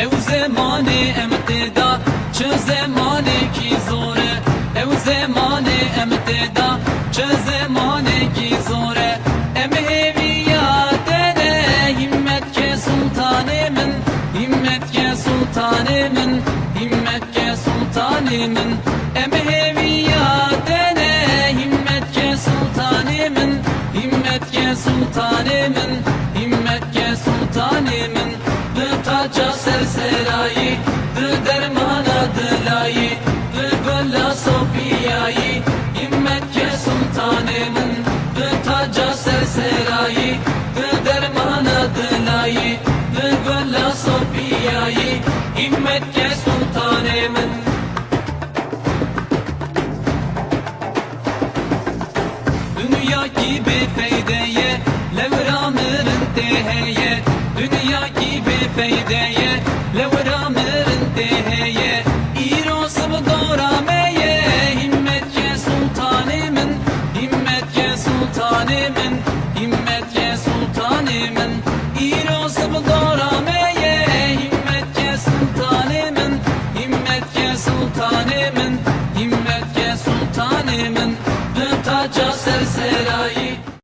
ev zemane emteda çe zemane ki zore ev zemane emteda çe zemane ki zore em heviyatene himmet ke sultanemin himmet ke sultanemin himmet ke sultanemin em heviyatene himmet ke sultanemin himmet ke sultanemin himmet ke sultanemin taca serserayı dermana dilayı gölla sofiyayı himmet ke sultanemin taca serserayı dermana dilayı gölla sofiyayı himmet ke sultanemin dünya gibi peydeye levramırın teheye dünya gibi peydeye levramırın teheye İrosum dorameye himmet ke sultanemin himmet ke sultanemin himmet ke sultanemin İrosum dorameye himmet ke sultanemin himmet ke sultanemin himmet ke sultanemin taca serser